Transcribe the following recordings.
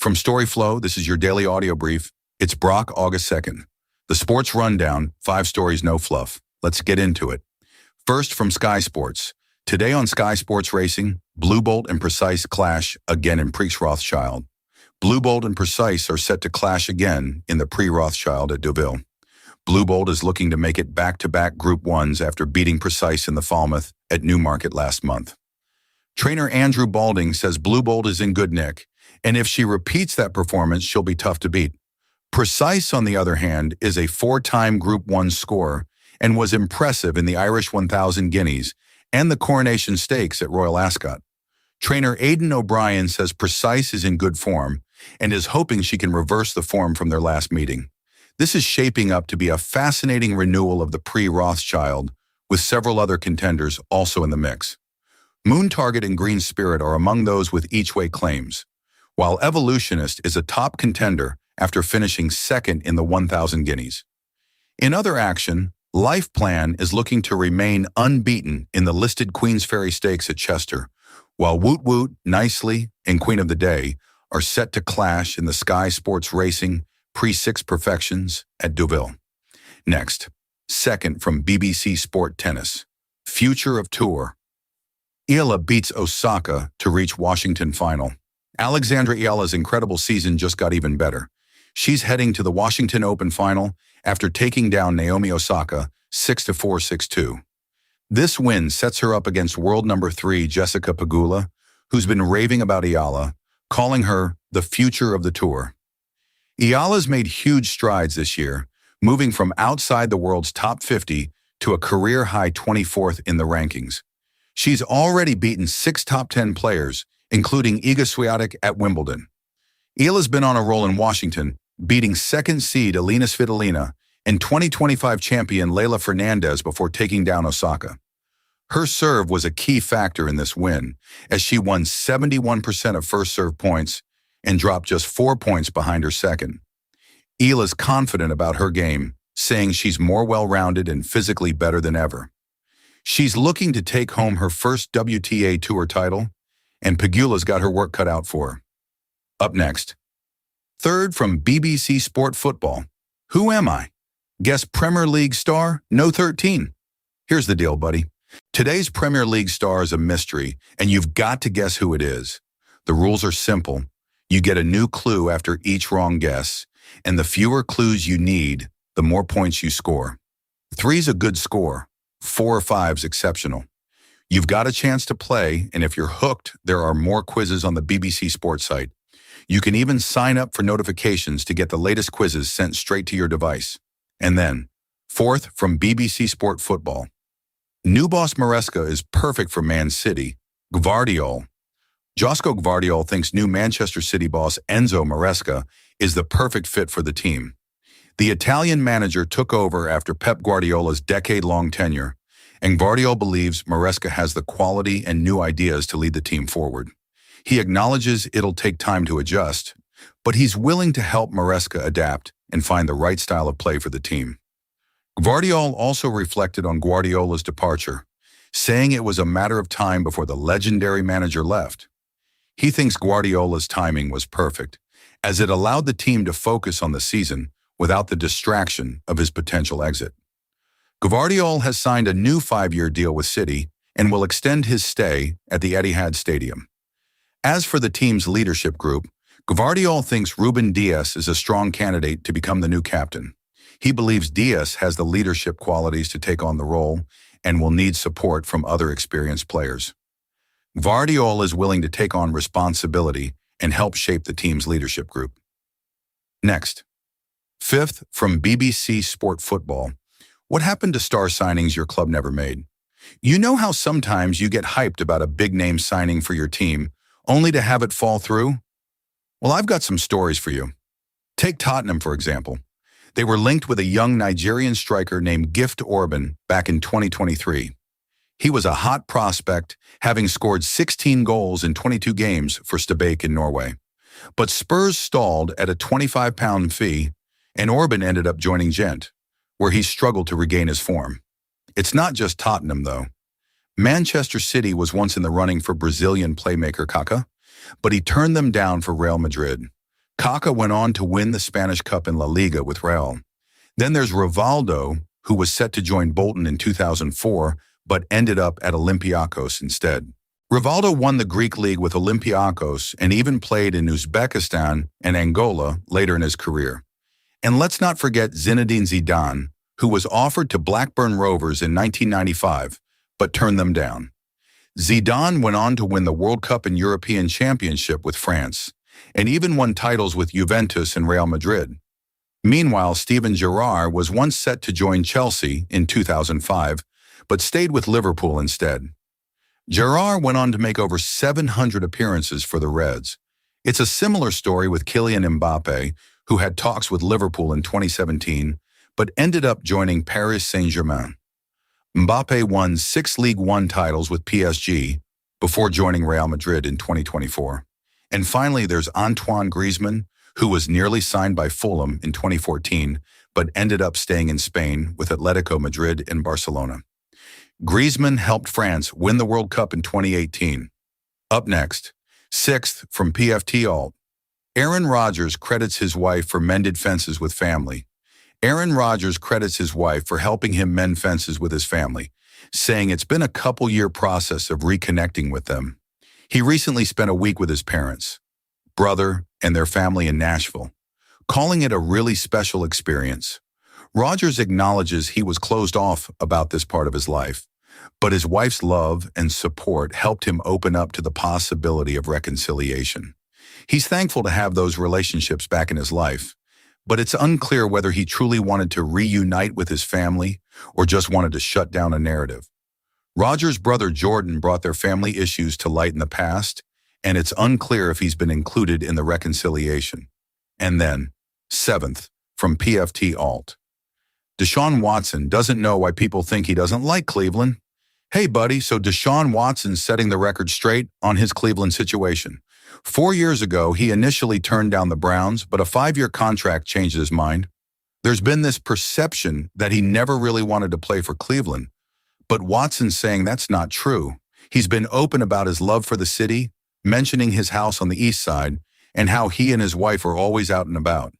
From storyflo, this is your daily audio brief. It's Brock, August 2nd. The sports rundown, 5 stories, no fluff. Let's get into it. First, from Sky Sports. Today on Sky Sports Racing, Blue Bolt and Precise clash again in Prix Rothschild. Blue Bolt and Precise are set to clash again in the Prix Rothschild at Deauville. Blue Bolt is looking to make it back-to-back Group 1s after beating Precise in the Falmouth at Newmarket last month. Trainer Andrew Balding says Blue Bolt is in good nick, and if she repeats that performance, she'll be tough to beat. Precise, on the other hand, is a 4-time Group 1 scorer and was impressive in the Irish 1000 Guineas and the Coronation Stakes at Royal Ascot. Trainer Aidan O'Brien says Precise is in good form and is hoping she can reverse the form from their last meeting. This is shaping up to be a fascinating renewal of the Prix Rothschild, with several other contenders also in the mix. Moon Target and Green Spirit are among those with each-way claims, while Evolutionist is a top contender after finishing second in the 1000 Guineas. In other action, Life Plan is looking to remain unbeaten in the listed Queensferry Stakes at Chester, while Woot Woot, Nicely, and Queen of the Day are set to clash in the Sky Sports Racing Prix 6 Perfections at Deauville. Next, second from BBC Sport Tennis, Future of Tour. Iala beats Osaka to reach Washington final. Alexandra Iala's incredible season just got even better. She's heading to the Washington Open final after taking down Naomi Osaka 6-4, 6-2. This win sets her up against world number 3 Jessica Pegula, who's been raving about Iala, calling her the future of the tour. Iala's made huge strides this year, moving from outside the world's top 50 to a career-high 24th in the rankings. She's already beaten 6 top 10 players, including Iga Swiatek at Wimbledon. Iala's been on a roll in Washington, beating second seed Alina Svitolina and 2025 champion Leylah Fernandez before taking down Osaka. Her serve was a key factor in this win, as she won 71% of first serve points and dropped just 4 points behind her second. Iala's confident about her game, saying she's more well-rounded and physically better than ever. She's looking to take home her first WTA Tour title, and Pegula's got her work cut out for her. Up next, third from BBC Sport Football. Who am I? Guess Premier League star? No 13. Here's the deal, buddy. Today's Premier League star is a mystery, and you've got to guess who it is. The rules are simple. You get a new clue after each wrong guess, and the fewer clues you need, the more points you score. 3's a good score. 4 or 5's exceptional. You've got a chance to play, and if you're hooked, there are more quizzes on the BBC Sports site. You can even sign up for notifications to get the latest quizzes sent straight to your device. And then, fourth from BBC Sport Football. New boss Maresca is perfect for Man City. Gvardiol. Josko Gvardiol thinks new Manchester City boss Enzo Maresca is the perfect fit for the team. The Italian manager took over after Pep Guardiola's decade-long tenure, and Gvardiol believes Maresca has the quality and new ideas to lead the team forward. He acknowledges it'll take time to adjust, but he's willing to help Maresca adapt and find the right style of play for the team. Gvardiol also reflected on Guardiola's departure, saying it was a matter of time before the legendary manager left. He thinks Guardiola's timing was perfect, as it allowed the team to focus on the season without the distraction of his potential exit. Gvardiol has signed a new 5-year deal with City and will extend his stay at the Etihad Stadium. As for the team's leadership group, Gvardiol thinks Ruben Dias is a strong candidate to become the new captain. He believes Dias has the leadership qualities to take on the role and will need support from other experienced players. Gvardiol is willing to take on responsibility and help shape the team's leadership group. Next, fifth from BBC Sport Football. What happened to star signings your club never made? You know how sometimes you get hyped about a big-name signing for your team, only to have it fall through? Well, I've got some stories for you. Take Tottenham, for example. They were linked with a young Nigerian striker named Gift Orban back in 2023. He was a hot prospect, having scored 16 goals in 22 games for Stabæk in Norway. But Spurs stalled at a £25 fee, and Orban ended up joining Gent, where he struggled to regain his form. It's not just Tottenham, though. Manchester City was once in the running for Brazilian playmaker Kaká, but he turned them down for Real Madrid. Kaká went on to win the Spanish Cup in La Liga with Real. Then there's Rivaldo, who was set to join Bolton in 2004, but ended up at Olympiacos instead. Rivaldo won the Greek league with Olympiacos and even played in Uzbekistan and Angola later in his career. And let's not forget Zinedine Zidane, who was offered to Blackburn Rovers in 1995, but turned them down. Zidane went on to win the World Cup and European Championship with France, and even won titles with Juventus and Real Madrid. Meanwhile, Steven Gerrard was once set to join Chelsea in 2005, but stayed with Liverpool instead. Gerrard went on to make over 700 appearances for the Reds. It's a similar story with Kylian Mbappé, who had talks with Liverpool in 2017, but ended up joining Paris Saint-Germain. Mbappé won 6 Ligue 1 titles with PSG before joining Real Madrid in 2024. And finally, there's Antoine Griezmann, who was nearly signed by Fulham in 2014, but ended up staying in Spain with Atletico Madrid and Barcelona. Griezmann helped France win the World Cup in 2018. Up next, 6th from PFT Alt. Aaron Rodgers credits his wife for mended fences with family. Aaron Rodgers credits his wife for helping him mend fences with his family, saying it's been a couple-year process of reconnecting with them. He recently spent a week with his parents, brother, and their family in Nashville, calling it a really special experience. Rodgers acknowledges he was closed off about this part of his life, but his wife's love and support helped him open up to the possibility of reconciliation. He's thankful to have those relationships back in his life, but it's unclear whether he truly wanted to reunite with his family or just wanted to shut down a narrative. Rodgers' brother Jordan brought their family issues to light in the past, and it's unclear if he's been included in the reconciliation. And then, 7th, from PFT Alt. Deshaun Watson doesn't know why people think he doesn't like Cleveland. Hey buddy, so Deshaun Watson's setting the record straight on his Cleveland situation. 4 years ago, he initially turned down the Browns, but a 5-year contract changed his mind. There's been this perception that he never really wanted to play for Cleveland, but Watson's saying that's not true. He's been open about his love for the city, mentioning his house on the east side, and how he and his wife are always out and about.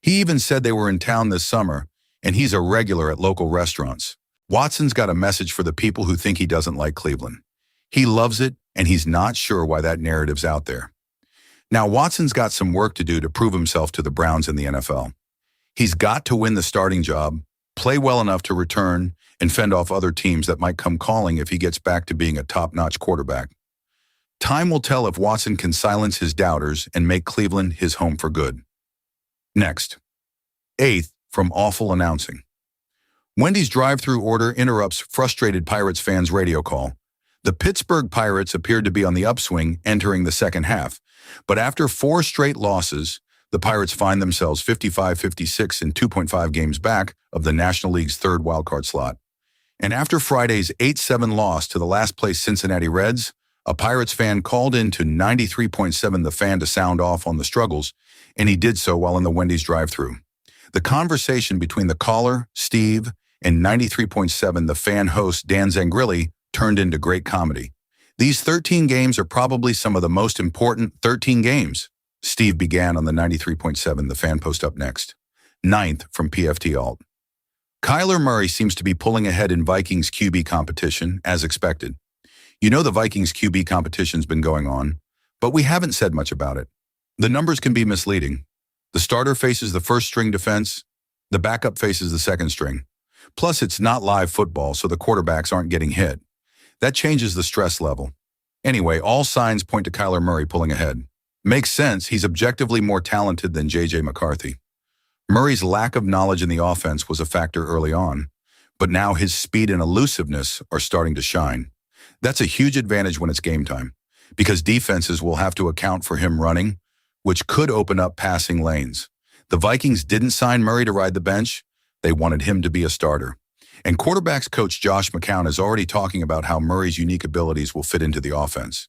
He even said they were in town this summer, and he's a regular at local restaurants. Watson's got a message for the people who think he doesn't like Cleveland. He loves it, and he's not sure why that narrative's out there. Now, Watson's got some work to do to prove himself to the Browns in the NFL. He's got to win the starting job, play well enough to return, and fend off other teams that might come calling if he gets back to being a top-notch quarterback. Time will tell if Watson can silence his doubters and make Cleveland his home for good. Next, 8th from Awful Announcing. Wendy's drive-through order interrupts frustrated Pirates fans' radio call. The Pittsburgh Pirates appeared to be on the upswing entering the second half, but after 4 straight losses, the Pirates find themselves 55-56 and 2.5 games back of the National League's 3rd wildcard slot. And after Friday's 8-7 loss to the last-place Cincinnati Reds, a Pirates fan called in to 93.7 The Fan to sound off on the struggles, and he did so while in the Wendy's drive-thru. The conversation between the caller, Steve, and 93.7 The Fan host, Dan Zangrilli, turned into great comedy. These 13 games are probably some of the most important 13 games. Steve began on the 93.7 The Fan post up next. 9th from PFT Alt. Kyler Murray seems to be pulling ahead in Vikings QB competition, as expected. You know the Vikings QB competition's been going on, but we haven't said much about it. The numbers can be misleading. The starter faces the first-string defense, the backup faces the second string. Plus, it's not live football, so the quarterbacks aren't getting hit. That changes the stress level. Anyway, all signs point to Kyler Murray pulling ahead. Makes sense, he's objectively more talented than J.J. McCarthy. Murray's lack of knowledge in the offense was a factor early on, but now his speed and elusiveness are starting to shine. That's a huge advantage when it's game time, because defenses will have to account for him running, which could open up passing lanes. The Vikings didn't sign Murray to ride the bench. They wanted him to be a starter. And quarterbacks coach Josh McCown is already talking about how Murray's unique abilities will fit into the offense.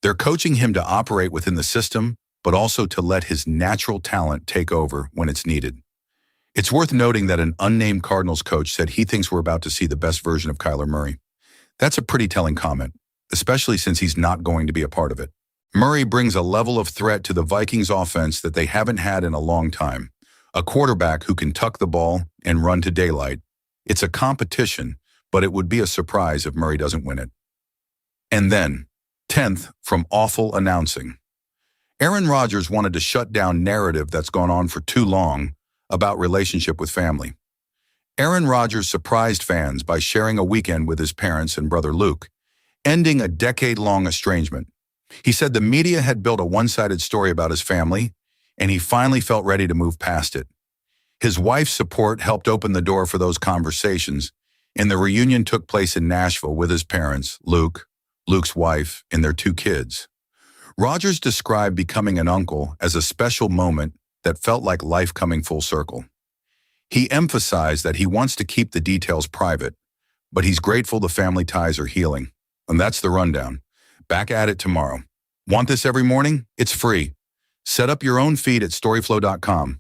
They're coaching him to operate within the system, but also to let his natural talent take over when it's needed. It's worth noting that an unnamed Cardinals coach said he thinks we're about to see the best version of Kyler Murray. That's a pretty telling comment, especially since he's not going to be a part of it. Murray brings a level of threat to the Vikings offense that they haven't had in a long time. A quarterback who can tuck the ball and run to daylight. It's a competition, but it would be a surprise if Murray doesn't win it. And then, 10th from awful announcing. Aaron Rodgers wanted to shut down narrative that's gone on for too long about relationship with family. Aaron Rodgers surprised fans by sharing a weekend with his parents and brother Luke, ending a decade-long estrangement. He said the media had built a one-sided story about his family, and he finally felt ready to move past it. His wife's support helped open the door for those conversations, and the reunion took place in Nashville with his parents, Luke, Luke's wife, and their 2 kids. Rodgers described becoming an uncle as a special moment that felt like life coming full circle. He emphasized that he wants to keep the details private, but he's grateful the family ties are healing. And that's the rundown. Back at it tomorrow. Want this every morning? It's free. Set up your own feed at storyflo.com.